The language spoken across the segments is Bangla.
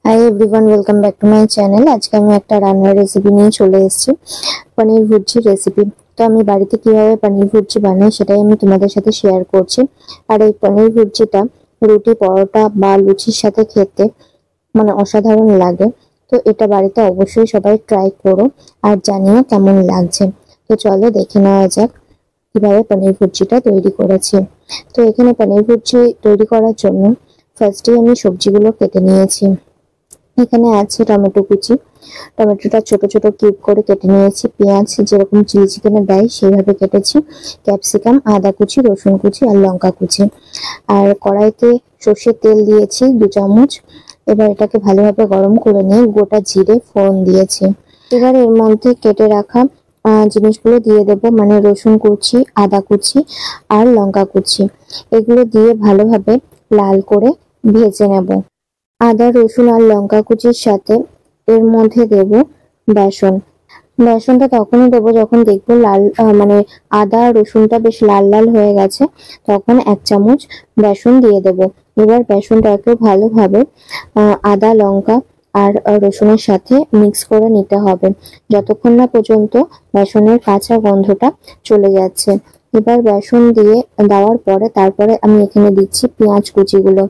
Hi everyone, welcome back to my channel. আজকে আমি একটা রান্নার রেসিপি নিয়ে চলে এসেছি, পনির ভুর্জি রেসিপি। তো আমি বাড়িতে কিভাবে পনির ভুর্জি বানাই সেটাই আমি তোমাদের সাথে শেয়ার করছি। আর এই পনির ভুর্জিটা রুটি, পরোটা বা লুচির সাথে খেতে অসাধারণ লাগে। তো এটা বাড়িতে অবশ্যই সবাই ট্রাই করো আর জানিও কেমন লাগছে। তো চলো দেখে নেওয়া যাক কিভাবে পনির ভুর্জিটা তৈরি করেছি। তো এখানে পনির ভুর্জি তৈরি করার জন্য ফার্স্টে আমি সবজিগুলো কেটে নিয়েছি। এখানে আছে টমেটো কুচি, টমেটোটা ছোট ছোট কিউব করে কেটে নিয়েছি। পেঁয়াজ যেরকম চিলি চিকেনে দেয় সেইভাবে কেটেছি। ক্যাপসিকাম, আদা কুচি, রসুন কুচি আর লঙ্কা কুচি। আর কড়াইতে সর্ষের তেল দিয়েছি 2 চামচ। এবার এটাকে ভালোভাবে গরম করে নিয়ে গোটা জিরে ফোড়ন দিয়েছি। এবার এর মধ্যে কেটে রাখা জিনিসগুলো দিয়ে দেবো, মানে রসুন কুচি, আদা কুচি আর লঙ্কা কুচি। এগুলো দিয়ে ভালোভাবে লাল করে ভেজে নেব। আদা, রসুন আর লঙ্কা কুচির সাথে এর মধ্যে দেব বেসন। বেসনটা তখনই দেবো যখন দেখবো লাল আদা রসুনটা বেশ লাল লাল হয়ে গেছে, তখন 1 চামচ বেসন দিয়ে দেব। এবার বেসনটাকে ভালোভাবে আদা, লঙ্কা আর রসুনের সাথে মিক্স করে নিতে হবে যতক্ষণ না পর্যন্ত বেসনের কাঁচা গন্ধটা চলে যাচ্ছে। এবার বেসন দিয়ে দেওয়ার পরে তারপরে আমি এখানে দিচ্ছি পেঁয়াজ কুচিগুলো।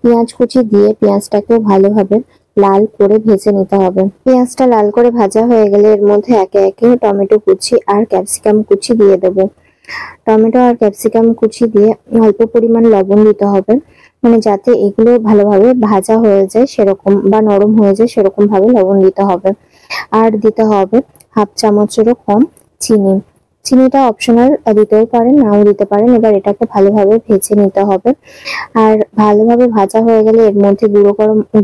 পেঁয়াজ কুচি দিয়ে পেঁয়াজটাকেও ভালোভাবে লাল করে ভেজে নিতে হবে। পেঁয়াজটা লাল করে ভাজা হয়ে গেলে এর মধ্যে একে একে টমেটো কুচি আর ক্যাপসিকাম কুচি দিয়ে দেবো। টমেটো আর ক্যাপসিকাম কুচি দিয়ে অল্প পরিমাণ লবণ দিতে হবে, যাতে এগুলো ভালোভাবে ভাজা হয়ে যায় সেরকম বা নরম হয়ে যায় সেরকম ভাবে লবণ দিতে হবে। আর দিতে হবে 1/2 চামচেরও কম চিনি। চিনিটা অপশনাল, দিতেও পারেন নাও দিতে পারেন। এবার এটাকে ভালোভাবে ভেজে নিতে হবে। আর ভালোভাবে ভাজা হয়ে গেলে এর মধ্যে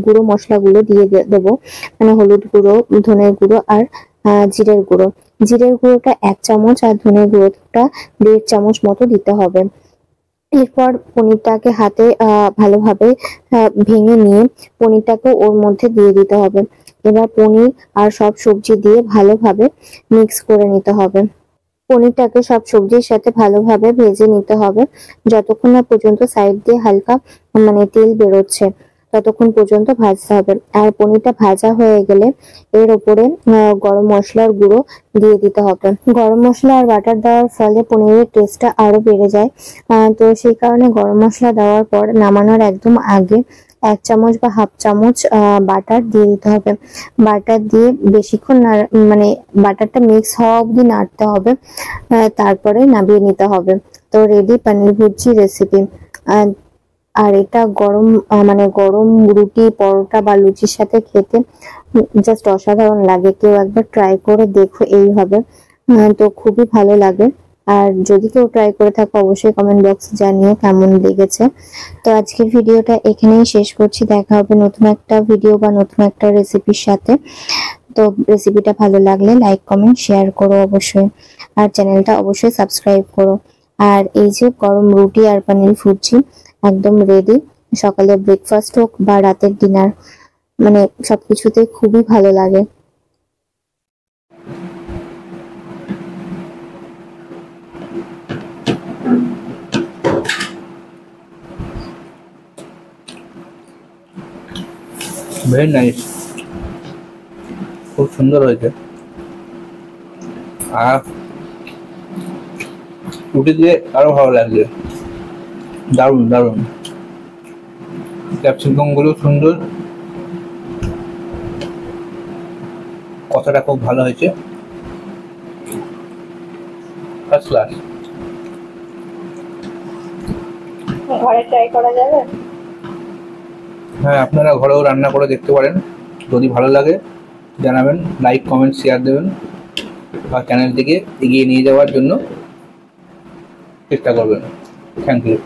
গুঁড়ো মশলাগুলো দিয়ে দেবো, মানে হলুদ গুঁড়ো, ধনের গুঁড়ো আর জিরের গুঁড়ো। জিরের গুঁড়োটা 1 চামচ আর ধনের গুঁড়োটা 1.5 চামচ মতো দিতে হবে। এরপর পনিরটাকে হাতে ভালোভাবে ভেঙে নিয়ে পনিরটাকে ওর মধ্যে দিয়ে দিতে হবে। এবার পনির আর সব সবজি দিয়ে ভালোভাবে মিক্স করে নিতে হবে। পনিরটাকে সব সবজির সাথে ভালোভাবে ভেজে নিতে হবে যতক্ষণ না পর্যন্ত সাইড দিয়ে হালকা তেল বেরোচ্ছে, ততক্ষণ পর্যন্ত ভাজতে হবে। আর পনিরটা ভাজা হয়ে গেলে এর উপরে গরম মশলার গুঁড়ো দিয়ে দিতে হবে। গরম মশলা আর বাটার দেওয়ার ফলে পনিরের টেস্টটা আরো বেড়ে যায়। তো সেই কারণে গরম মশলা দেওয়ার পর নামানোর একদম আগে 1 চামচ বা 1/2 চামচ বাটার দিয়ে দিতে হবে। বাটার দিয়ে বেশিক্ষণ বাটারটা মিক্স হওয়া অবধি নাড়তে হবে, তারপরে নামিয়ে নিতে হবে। তো রেডি পনির ভুর্জি রেসিপি। আর এটা গরম রুটি, পরোটা বা লুচির সাথে খেতে জাস্ট অসাধারণ লাগে। কেউ একবার ট্রাই করে দেখো এইভাবে, তো খুবই ভালো লাগে। আর যদি কেউ ট্রাই করে থাকো অবশ্যই কমেন্ট বক্সে জানিও কেমন লেগেছে। তো আজকের ভিডিওটা এখানেই শেষ করছি। দেখা হবে নতুন একটা ভিডিও বা নতুন একটা রেসিপির সাথে। তো রেসিপিটা ভালো লাগলে লাইক, কমেন্ট, শেয়ার করো অবশ্যই। আর চ্যানেলটা অবশ্যই সাবস্ক্রাইব করো। আর এই যে গরম রুটি আর পনির ভুর্জি একদম রেডি। সকালে ব্রেকফাস্ট হোক বা রাতের ডিনার, সবকিছুতে খুবই ভালো লাগে। ভেরি নাইস, খুব সুন্দর হয়েছে। আর রুটি দিয়ে আরো ভালো লাগছে, দারুণ দারুণ। ক্যাপসিকাম গুলো সুন্দর, কথাটা খুব ভালো হয়েছে, ফার্স্ট ক্লাস। ঘরে ট্রাই করা যাবে? হ্যাঁ, আপনারা ঘরেও রান্না করে দেখতে পারেন। যদি ভালো লাগে জানাবেন, লাইক, কমেন্ট, শেয়ার দেবেন আর চ্যানেলটিকে এগিয়ে নিয়ে যাওয়ার জন্য চেষ্টা করবেন। Thank you.